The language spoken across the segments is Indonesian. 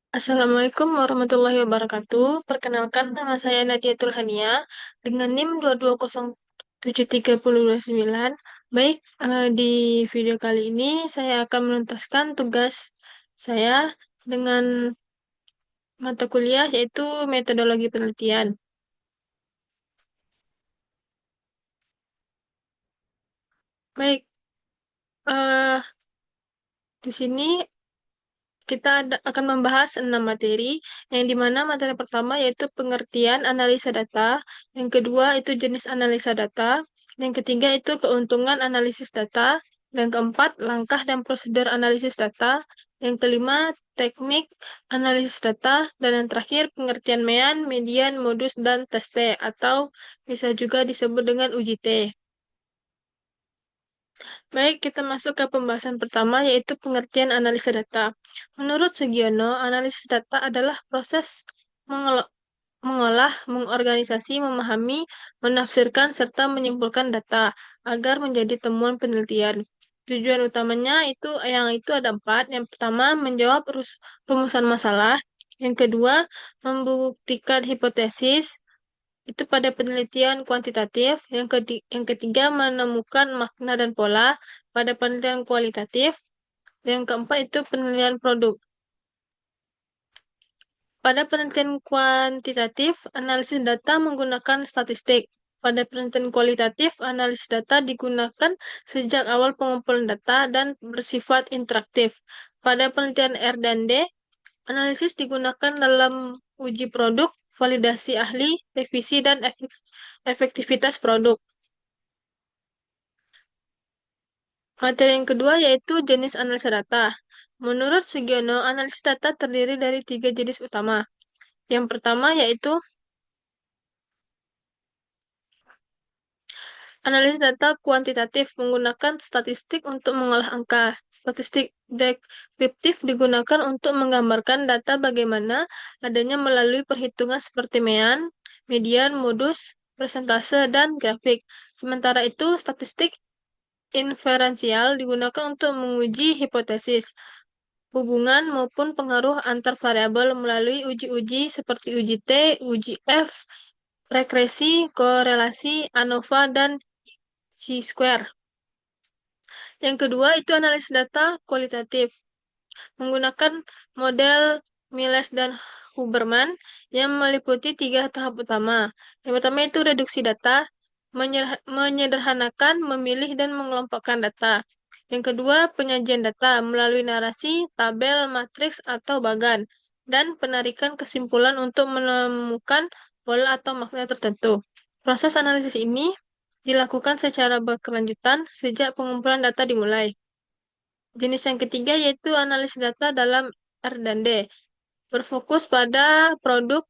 Assalamualaikum warahmatullahi wabarakatuh. Perkenalkan, nama saya Nadia Turhania dengan NIM 2207329. Baik, di video kali ini saya akan menuntaskan tugas saya dengan mata kuliah yaitu metodologi penelitian. Baik, eh, di sini kita akan membahas 6 materi, yang dimana materi pertama yaitu pengertian analisa data, yang kedua itu jenis analisa data, yang ketiga itu keuntungan analisis data, yang keempat langkah dan prosedur analisis data, yang kelima teknik analisis data, dan yang terakhir pengertian mean, median, modus, dan tes T, atau bisa juga disebut dengan uji T. Baik, kita masuk ke pembahasan pertama, yaitu pengertian analisa data. Menurut Sugiono, analisis data adalah proses mengolah, mengorganisasi, memahami, menafsirkan, serta menyimpulkan data agar menjadi temuan penelitian. Tujuan utamanya itu ada 4. Yang pertama, menjawab rumusan masalah. Yang kedua, membuktikan hipotesis itu pada penelitian kuantitatif. Yang ketiga, menemukan makna dan pola pada penelitian kualitatif. Yang keempat itu penilaian produk. Pada penelitian kuantitatif, analisis data menggunakan statistik. Pada penelitian kualitatif, analisis data digunakan sejak awal pengumpulan data dan bersifat interaktif. Pada penelitian R dan D, analisis digunakan dalam uji produk, validasi ahli, revisi, dan efektivitas produk. Materi yang kedua yaitu jenis analisa data. Menurut Sugiono, analisis data terdiri dari 3 jenis utama. Yang pertama yaitu analisis data kuantitatif menggunakan statistik untuk mengolah angka. Statistik deskriptif digunakan untuk menggambarkan data bagaimana adanya melalui perhitungan seperti mean, median, modus, persentase, dan grafik. Sementara itu, statistik inferensial digunakan untuk menguji hipotesis, hubungan maupun pengaruh antar variabel melalui uji-uji seperti uji T, uji F, regresi, korelasi, ANOVA, dan chi-square. Yang kedua itu analisis data kualitatif, menggunakan model Miles dan Huberman yang meliputi 3 tahap utama. Yang pertama itu reduksi data, menyederhanakan, memilih, dan mengelompokkan data. Yang kedua, penyajian data melalui narasi, tabel, matriks, atau bagan, dan penarikan kesimpulan untuk menemukan pola atau makna tertentu. Proses analisis ini dilakukan secara berkelanjutan sejak pengumpulan data dimulai. Jenis yang ketiga yaitu analisis data dalam R dan D, berfokus pada produk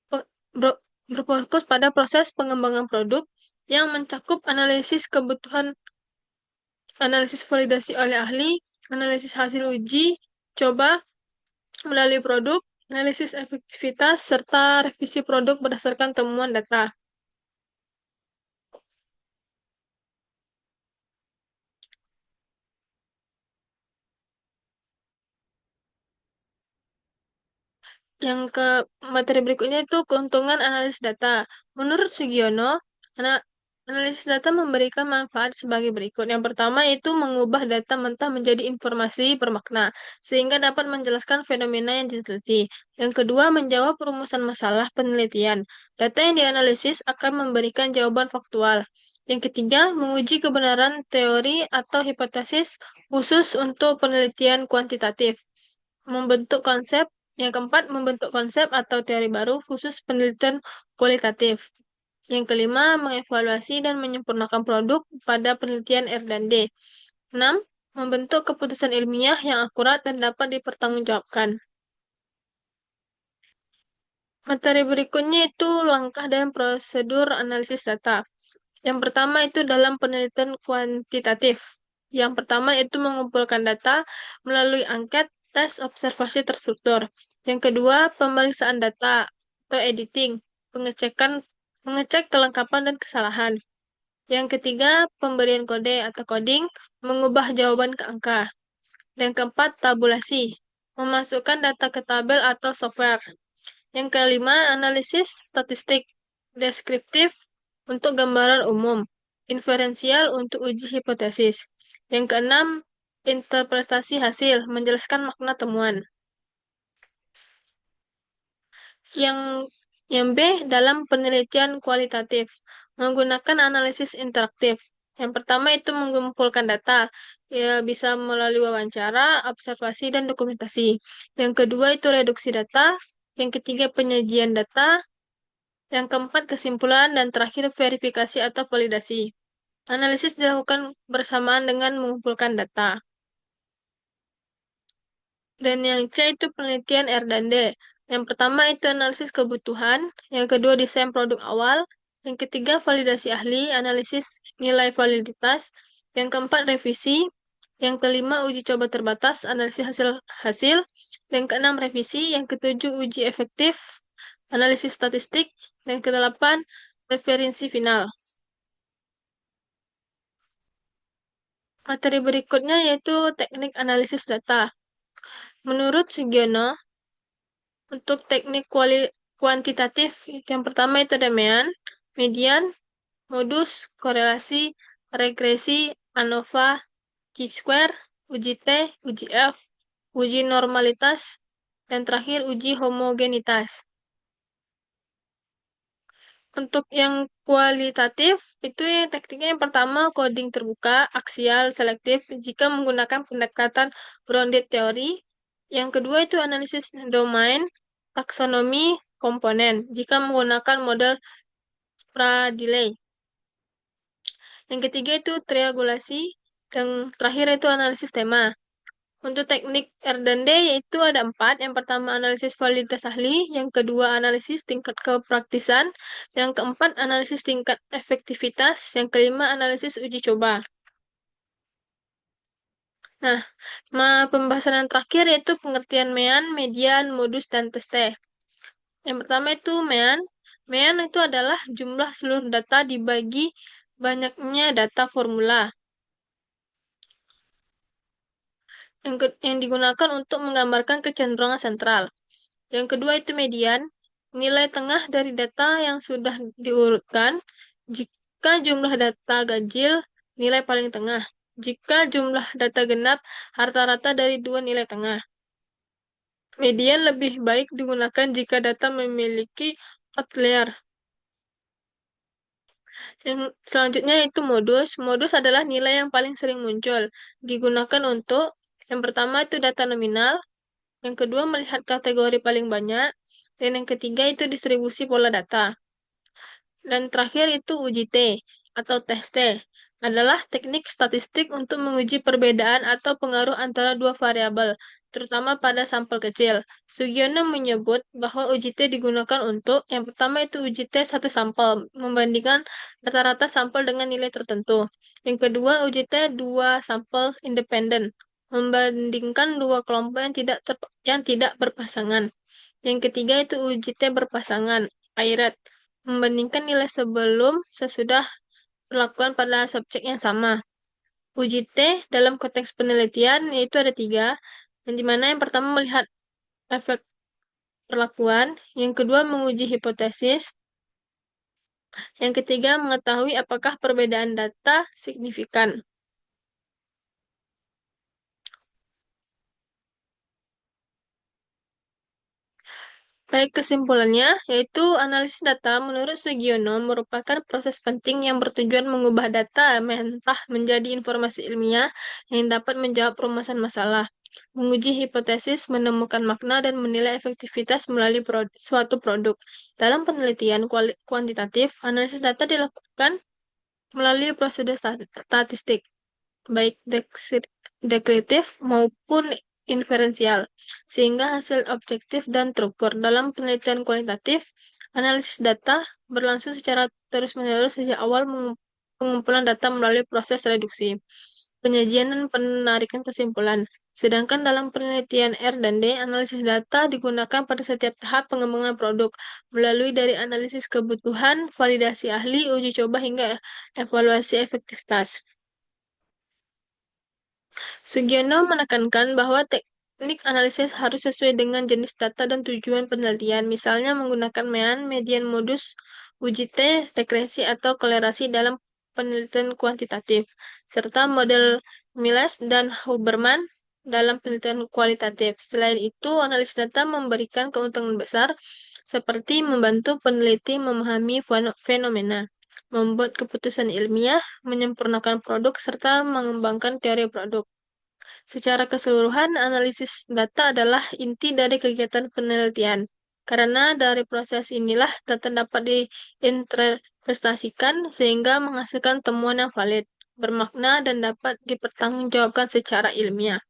pe- ber- berfokus pada proses pengembangan produk yang mencakup analisis kebutuhan, analisis validasi oleh ahli, analisis hasil uji coba melalui produk, analisis efektivitas, serta revisi produk berdasarkan temuan data. Yang ke materi berikutnya itu keuntungan analisis data. Menurut Sugiono, analisis data memberikan manfaat sebagai berikut. Yang pertama itu mengubah data mentah menjadi informasi bermakna, sehingga dapat menjelaskan fenomena yang diteliti. Yang kedua, menjawab rumusan masalah penelitian. Data yang dianalisis akan memberikan jawaban faktual. Yang ketiga, menguji kebenaran teori atau hipotesis khusus untuk penelitian kuantitatif. Membentuk konsep Yang keempat, membentuk konsep atau teori baru khusus penelitian kualitatif. Yang kelima, mengevaluasi dan menyempurnakan produk pada penelitian R dan D. 6. Membentuk keputusan ilmiah yang akurat dan dapat dipertanggungjawabkan. Materi berikutnya itu langkah dan prosedur analisis data. Yang pertama itu dalam penelitian kuantitatif. Yang pertama itu mengumpulkan data melalui angket, tes, observasi terstruktur. Yang kedua, pemeriksaan data atau editing, mengecek kelengkapan dan kesalahan. Yang ketiga, pemberian kode atau coding, mengubah jawaban ke angka. Yang keempat, tabulasi, memasukkan data ke tabel atau software. Yang kelima, analisis statistik deskriptif untuk gambaran umum, inferensial untuk uji hipotesis. Yang keenam, interpretasi hasil, menjelaskan makna temuan. Yang yang B dalam penelitian kualitatif menggunakan analisis interaktif. Yang pertama itu mengumpulkan data, ya bisa melalui wawancara, observasi, dan dokumentasi. Yang kedua itu reduksi data. Yang ketiga penyajian data. Yang keempat kesimpulan dan terakhir verifikasi atau validasi. Analisis dilakukan bersamaan dengan mengumpulkan data. Dan yang C itu penelitian R dan D. Yang pertama itu analisis kebutuhan, yang kedua desain produk awal, yang ketiga validasi ahli, analisis nilai validitas, yang keempat revisi, yang kelima uji coba terbatas, analisis hasil-hasil, yang keenam revisi, yang ketujuh uji efektif, analisis statistik, dan kedelapan referensi final. Materi berikutnya yaitu teknik analisis data. Menurut Sugiono, untuk teknik kuantitatif, yang pertama itu ada mean, median, modus, korelasi, regresi, ANOVA, chi-square, uji T, uji F, uji normalitas, dan terakhir uji homogenitas. Untuk yang kualitatif, itu tekniknya yang pertama coding terbuka, aksial, selektif, jika menggunakan pendekatan grounded theory. Yang kedua itu analisis domain, taksonomi, komponen, jika menggunakan model pra-delay. Yang ketiga itu triangulasi, dan terakhir itu analisis tema. Untuk teknik R dan D yaitu ada 4. Yang pertama analisis validitas ahli, yang kedua analisis tingkat kepraktisan, yang keempat analisis tingkat efektivitas, yang kelima analisis uji coba. Nah, pembahasan yang terakhir yaitu pengertian mean, median, modus, dan tes T. Yang pertama itu mean. Mean itu adalah jumlah seluruh data dibagi banyaknya data formula. Yang digunakan untuk menggambarkan kecenderungan sentral. Yang kedua itu median, nilai tengah dari data yang sudah diurutkan. Jika jumlah data ganjil, nilai paling tengah. Jika jumlah data genap, rata-rata dari dua nilai tengah. Median lebih baik digunakan jika data memiliki outlier. Yang selanjutnya itu modus. Modus adalah nilai yang paling sering muncul. Digunakan untuk yang pertama itu data nominal, yang kedua melihat kategori paling banyak, dan yang ketiga itu distribusi pola data. Dan terakhir itu uji T atau tes T adalah teknik statistik untuk menguji perbedaan atau pengaruh antara dua variabel, terutama pada sampel kecil. Sugiono menyebut bahwa uji T digunakan untuk yang pertama itu uji T satu sampel, membandingkan rata-rata sampel dengan nilai tertentu. Yang kedua uji T dua sampel independen, membandingkan dua kelompok yang tidak berpasangan. Yang ketiga itu uji T berpasangan, IRAT, membandingkan nilai sebelum sesudah perlakuan pada subjek yang sama. Uji T dalam konteks penelitian yaitu ada 3, yang dimana yang pertama melihat efek perlakuan, yang kedua menguji hipotesis, yang ketiga mengetahui apakah perbedaan data signifikan. Baik, kesimpulannya, yaitu analisis data menurut Sugiono merupakan proses penting yang bertujuan mengubah data mentah menjadi informasi ilmiah yang dapat menjawab permasalahan masalah, menguji hipotesis, menemukan makna, dan menilai efektivitas melalui suatu produk. Dalam penelitian kuantitatif, analisis data dilakukan melalui prosedur statistik, baik dekretif maupun inferensial, sehingga hasil objektif dan terukur. Dalam penelitian kualitatif, analisis data berlangsung secara terus-menerus sejak awal pengumpulan data melalui proses reduksi, penyajian, dan penarikan kesimpulan. Sedangkan dalam penelitian R dan D, analisis data digunakan pada setiap tahap pengembangan produk, melalui dari analisis kebutuhan, validasi ahli, uji coba, hingga evaluasi efektivitas. Sugiono menekankan bahwa Teknik analisis harus sesuai dengan jenis data dan tujuan penelitian, misalnya menggunakan median, modus, uji T, regresi, atau kolerasi dalam penelitian kuantitatif, serta model Miles dan Huberman dalam penelitian kualitatif. Selain itu, analis data memberikan keuntungan besar, seperti membantu peneliti memahami fenomena, membuat keputusan ilmiah, menyempurnakan produk, serta mengembangkan teori produk. Secara keseluruhan, analisis data adalah inti dari kegiatan penelitian, karena dari proses inilah data dapat diinterpretasikan sehingga menghasilkan temuan yang valid, bermakna, dan dapat dipertanggungjawabkan secara ilmiah.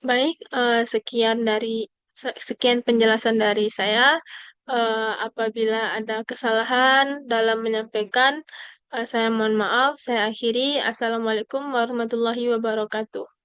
Baik, sekian penjelasan dari saya. Apabila ada kesalahan dalam menyampaikan, saya mohon maaf. Saya akhiri. Assalamualaikum warahmatullahi wabarakatuh.